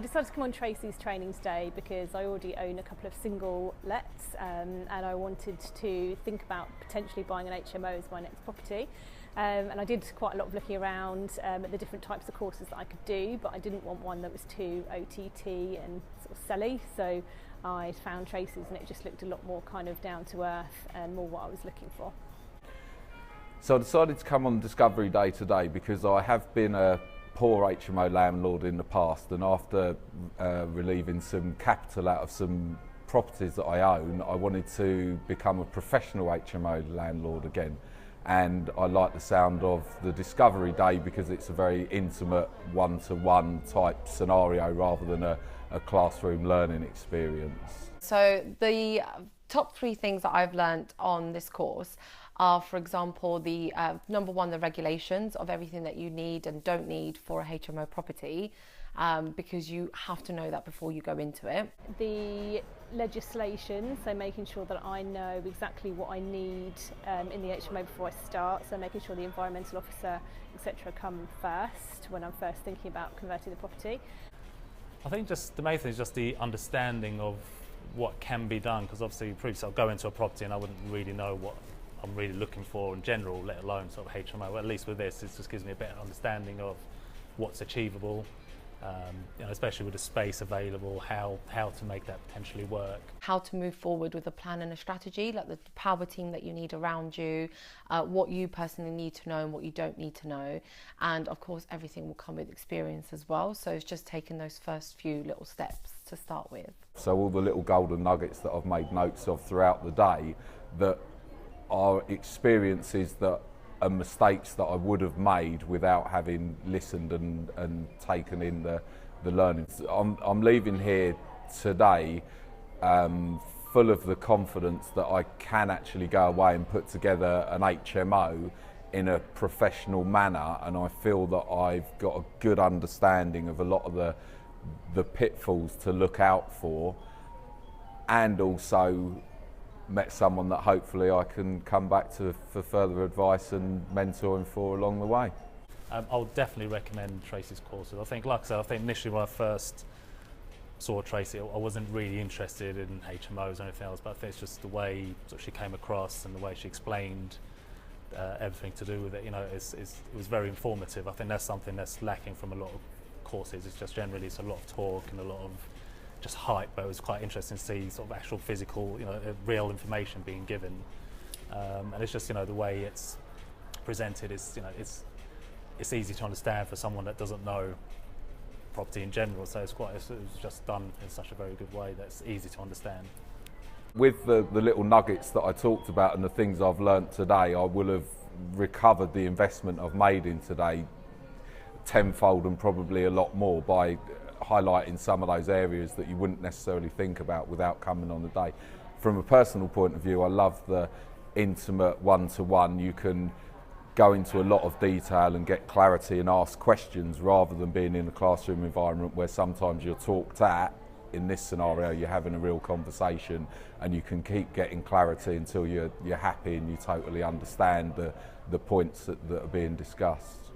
I decided to come on Tracy's training today because I already own a couple of single lets and I wanted to think about potentially buying an HMO as my next property. And I did quite a lot of looking around at the different types of courses that I could do, but I didn't want one that was too OTT and sort of selly. So I found Tracy's and it just looked a lot more kind of down to earth and more what I was looking for. So I decided to come on Discovery Day today because I have been a poor HMO landlord in the past, and after relieving some capital out of some properties that I own, I wanted to become a professional HMO landlord again. And I like the sound of the Discovery Day because it's a very intimate one-to-one type scenario rather than a classroom learning experience. So the top 3 things that I've learnt on this course are, for example, the number 1, the regulations of everything that you need and don't need for a HMO property, because you have to know that before you go into it. The legislation, so making sure that I know exactly what I need in the HMO before I start, so making sure the environmental officer, etc. come first when I'm first thinking about converting the property. I think just the main thing is just the understanding of what can be done, because obviously previously I'll go into a property and I wouldn't really know what I'm really looking for in general, let alone sort of HMO. Well, at least with this, it just gives me a better understanding of what's achievable, you know, especially with the space available, how to make that potentially work. How to move forward with a plan and a strategy, like the power team that you need around you, what you personally need to know and what you don't need to know. And of course, everything will come with experience as well. So it's just taking those first few little steps to start with. So all the little golden nuggets that I've made notes of throughout the day that are experiences that are mistakes that I would have made without having listened and taken in the learning. I'm leaving here today full of the confidence that I can actually go away and put together an HMO in a professional manner, and I feel that I've got a good understanding of a lot of the pitfalls to look out for, and also met someone that hopefully I can come back to for further advice and mentoring for along the way. I'll definitely recommend Tracy's courses. I think, like I said, I think initially when I first saw Tracy, I wasn't really interested in HMOs or anything else, but I think it's just the way sort of she came across and the way she explained everything to do with it. You know, it was very informative. I think that's something that's lacking from a lot of courses. It's just generally it's a lot of talk and a lot of just hype, but it was quite interesting to see sort of actual physical, you know, real information being given, and it's just, you know, the way it's presented is, you know, it's easy to understand for someone that doesn't know property in general. So it was just done in such a very good way that's easy to understand. With the little nuggets that I talked about and the things I've learnt today, I will have recovered the investment I've made in today tenfold and probably a lot more by highlighting some of those areas that you wouldn't necessarily think about without coming on the day. From a personal point of view, I love the intimate one-to-one. You can go into a lot of detail and get clarity and ask questions rather than being in a classroom environment where sometimes you're talked at. In this scenario, you're having a real conversation and you can keep getting clarity until you're happy and you totally understand the points that are being discussed.